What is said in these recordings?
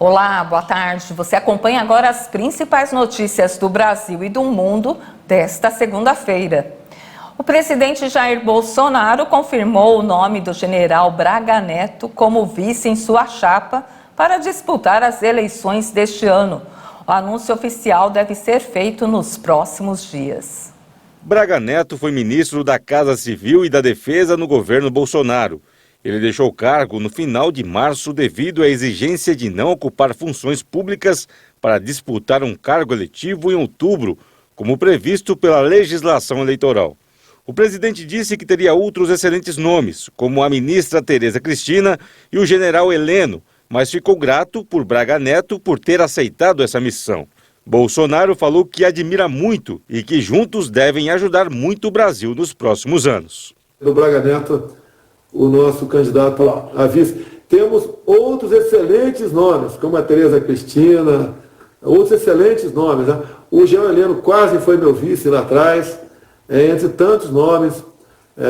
Olá, boa tarde. Você acompanha agora as principais notícias do Brasil e do mundo desta segunda-feira. O presidente Jair Bolsonaro confirmou o nome do general Braga Neto como vice em sua chapa para disputar as eleições deste ano. O anúncio oficial deve ser feito nos próximos dias. Braga Neto foi ministro da Casa Civil e da Defesa no governo Bolsonaro. Ele deixou o cargo no final de março devido à exigência de não ocupar funções públicas para disputar um cargo eletivo em outubro, como previsto pela legislação eleitoral. O presidente disse que teria outros excelentes nomes, como a ministra Tereza Cristina e o general Heleno, mas ficou grato por Braga Neto por ter aceitado essa missão. Bolsonaro falou que admira muito e que juntos devem ajudar muito o Brasil nos próximos anos. Do Braga Neto, o nosso candidato a vice. Temos outros excelentes nomes, como a Tereza Cristina, outros excelentes nomes. Né? O Jean Heleno quase foi meu vice lá atrás, entre tantos nomes,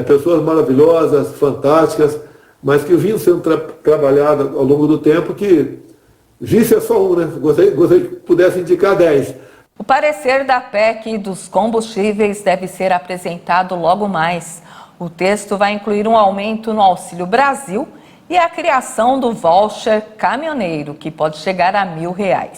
pessoas maravilhosas, fantásticas, mas que vinham sendo trabalhadas ao longo do tempo, que vice é só um, né? Gostaria que pudesse indicar 10. O parecer da PEC dos combustíveis deve ser apresentado logo mais. O texto vai incluir um aumento no Auxílio Brasil e a criação do voucher caminhoneiro, que pode chegar a R$1.000.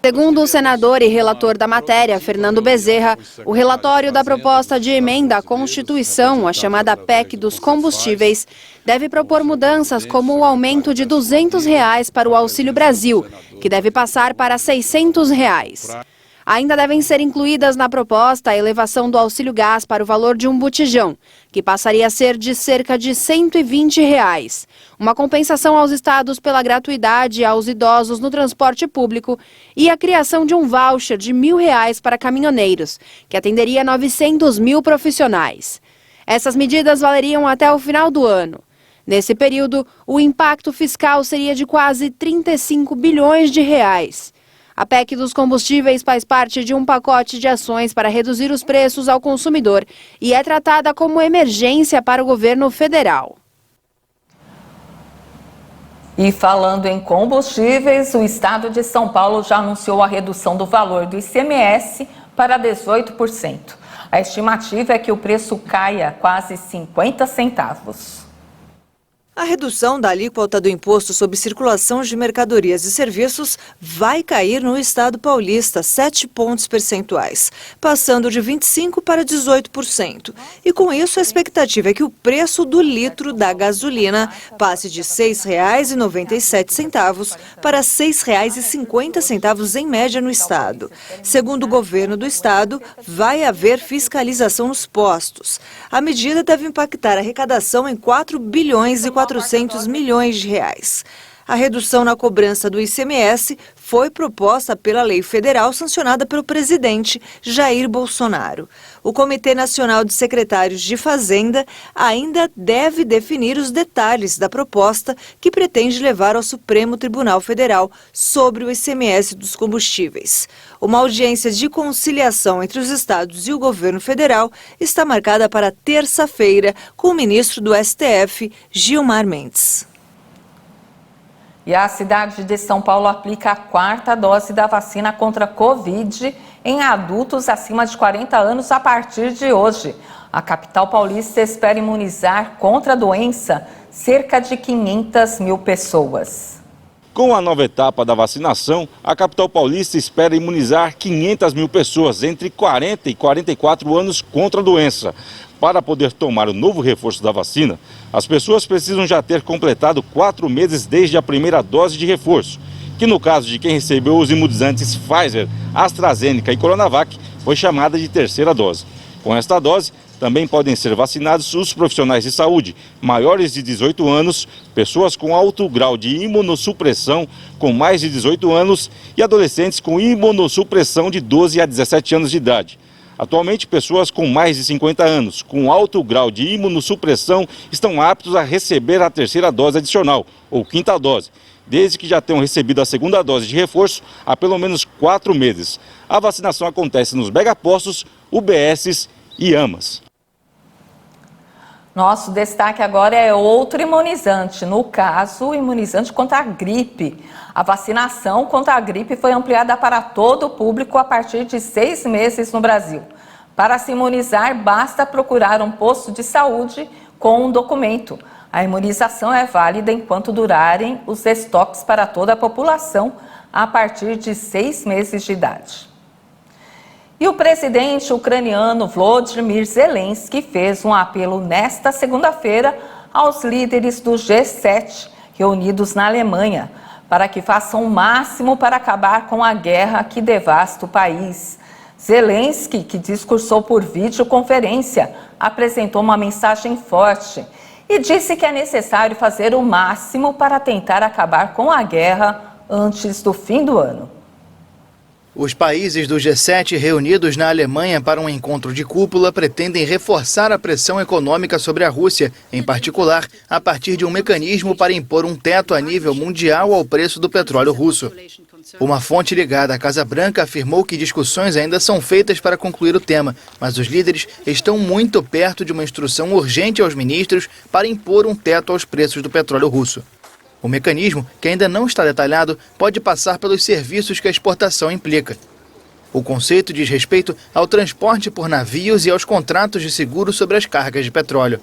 Segundo o senador e relator da matéria, Fernando Bezerra, o relatório da proposta de emenda à Constituição, a chamada PEC dos combustíveis, deve propor mudanças como o aumento de R$200 para o Auxílio Brasil, que deve passar para R$600. Ainda devem ser incluídas na proposta a elevação do auxílio gás para o valor de um botijão, que passaria a ser de cerca de R$120, uma compensação aos estados pela gratuidade aos idosos no transporte público e a criação de um voucher de R$1.000 para caminhoneiros, que atenderia 900 mil profissionais. Essas medidas valeriam até o final do ano. Nesse período, o impacto fiscal seria de quase 35 bilhões de reais. A PEC dos combustíveis faz parte de um pacote de ações para reduzir os preços ao consumidor e é tratada como emergência para o governo federal. E falando em combustíveis, o estado de São Paulo já anunciou a redução do valor do ICMS para 18%. A estimativa é que o preço caia quase 50 centavos. A redução da alíquota do Imposto sobre Circulação de Mercadorias e Serviços vai cair no estado paulista 7 pontos percentuais, passando de 25% para 18%. E com isso a expectativa é que o preço do litro da gasolina passe de R$ 6,97 para R$ 6,50 em média no estado. Segundo o governo do estado, vai haver fiscalização nos postos. A medida deve impactar a arrecadação em 4 bilhões e 400 milhões de reais. A redução na cobrança do ICMS foi proposta pela lei federal sancionada pelo presidente Jair Bolsonaro. O Comitê Nacional de Secretários de Fazenda ainda deve definir os detalhes da proposta que pretende levar ao Supremo Tribunal Federal sobre o ICMS dos combustíveis. Uma audiência de conciliação entre os estados e o governo federal está marcada para terça-feira com o ministro do STF, Gilmar Mendes. E a cidade de São Paulo aplica a 4ª dose da vacina contra a Covid em adultos acima de 40 anos a partir de hoje. A capital paulista espera imunizar contra a doença cerca de 500 mil pessoas. Com a nova etapa da vacinação, a capital paulista espera imunizar 500 mil pessoas entre 40 e 44 anos contra a doença. Para poder tomar o novo reforço da vacina, as pessoas precisam já ter completado 4 meses desde a primeira dose de reforço, que no caso de quem recebeu os imunizantes Pfizer, AstraZeneca e Coronavac, foi chamada de terceira dose. Com esta dose, também podem ser vacinados os profissionais de saúde, maiores de 18 anos, pessoas com alto grau de imunossupressão com mais de 18 anos e adolescentes com imunossupressão de 12 a 17 anos de idade. Atualmente, pessoas com mais de 50 anos, com alto grau de imunossupressão, estão aptos a receber a terceira dose adicional, ou quinta dose, desde que já tenham recebido a segunda dose de reforço há pelo menos 4 meses. A vacinação acontece nos megapostos, UBSs e AMAs. Nosso destaque agora é outro imunizante, no caso, o imunizante contra a gripe. A vacinação contra a gripe foi ampliada para todo o público a partir de 6 meses no Brasil. Para se imunizar, basta procurar um posto de saúde com um documento. A imunização é válida enquanto durarem os estoques para toda a população a partir de 6 meses de idade. E o presidente ucraniano Volodymyr Zelensky fez um apelo nesta segunda-feira aos líderes do G7 reunidos na Alemanha para que façam o máximo para acabar com a guerra que devasta o país. Zelensky, que discursou por videoconferência, apresentou uma mensagem forte e disse que é necessário fazer o máximo para tentar acabar com a guerra antes do fim do ano. Os países do G7 reunidos na Alemanha para um encontro de cúpula pretendem reforçar a pressão econômica sobre a Rússia, em particular a partir de um mecanismo para impor um teto a nível mundial ao preço do petróleo russo. Uma fonte ligada à Casa Branca afirmou que discussões ainda são feitas para concluir o tema, mas os líderes estão muito perto de uma instrução urgente aos ministros para impor um teto aos preços do petróleo russo. O mecanismo, que ainda não está detalhado, pode passar pelos serviços que a exportação implica. O conceito diz respeito ao transporte por navios e aos contratos de seguro sobre as cargas de petróleo.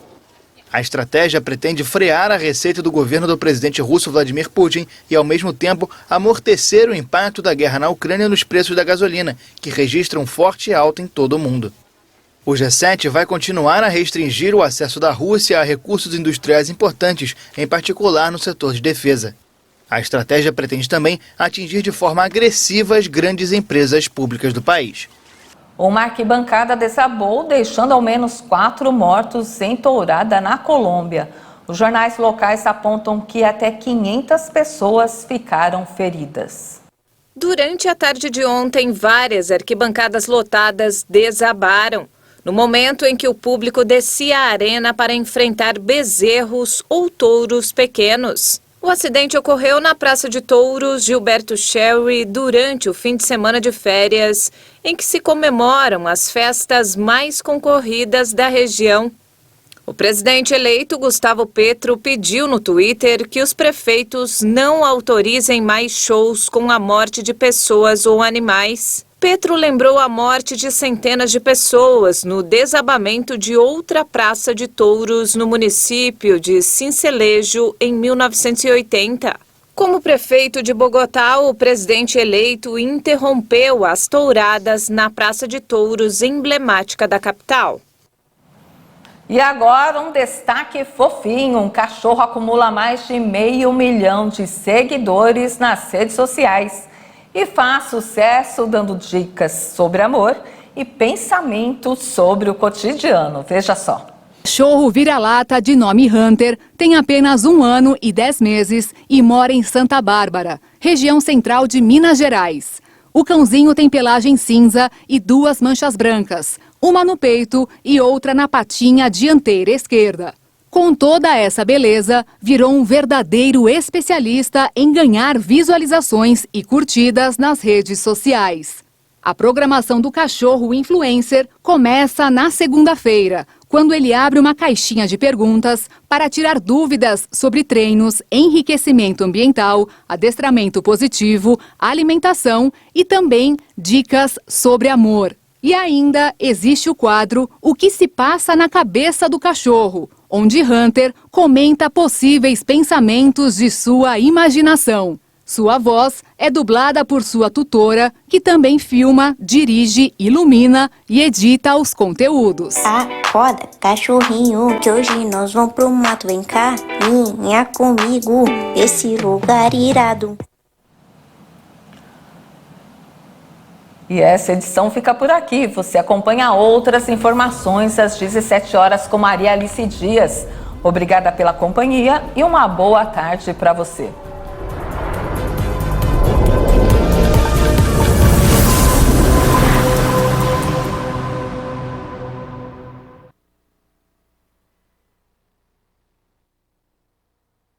A estratégia pretende frear a receita do governo do presidente russo Vladimir Putin e, ao mesmo tempo, amortecer o impacto da guerra na Ucrânia nos preços da gasolina, que registram um forte alta em todo o mundo. O G7 vai continuar a restringir o acesso da Rússia a recursos industriais importantes, em particular no setor de defesa. A estratégia pretende também atingir de forma agressiva as grandes empresas públicas do país. Uma arquibancada desabou, deixando ao menos 4 mortos em tourada na Colômbia. Os jornais locais apontam que até 500 pessoas ficaram feridas. Durante a tarde de ontem, várias arquibancadas lotadas desabaram. No momento em que o público descia a arena para enfrentar bezerros ou touros pequenos. O acidente ocorreu na Praça de Touros Gilberto Sherry durante o fim de semana de férias, em que se comemoram as festas mais concorridas da região. O presidente eleito, Gustavo Petro, pediu no Twitter que os prefeitos não autorizem mais shows com a morte de pessoas ou animais. Petro lembrou a morte de centenas de pessoas no desabamento de outra praça de touros no município de Sincelejo em 1980. Como prefeito de Bogotá, o presidente eleito interrompeu as touradas na Praça de Touros emblemática da capital. E agora um destaque fofinho, um cachorro acumula mais de 500 mil de seguidores nas redes sociais e faz sucesso dando dicas sobre amor e pensamentos sobre o cotidiano. Veja só. Cachorro vira-lata de nome Hunter tem apenas 1 ano e 10 meses e mora em Santa Bárbara, região central de Minas Gerais. O cãozinho tem pelagem cinza e 2 manchas brancas, uma no peito e outra na patinha dianteira esquerda. Com toda essa beleza, virou um verdadeiro especialista em ganhar visualizações e curtidas nas redes sociais. A programação do cachorro influencer começa na segunda-feira, quando ele abre uma caixinha de perguntas para tirar dúvidas sobre treinos, enriquecimento ambiental, adestramento positivo, alimentação e também dicas sobre amor. E ainda existe o quadro O que se passa na cabeça do cachorro, onde Hunter comenta possíveis pensamentos de sua imaginação. Sua voz é dublada por sua tutora, que também filma, dirige, ilumina e edita os conteúdos. Acorda, cachorrinho, que hoje nós vamos pro mato. Vem cá, minha comigo, esse lugar irado. E essa edição fica por aqui. Você acompanha outras informações às 17 horas com Maria Alice Dias. Obrigada pela companhia e uma boa tarde para você.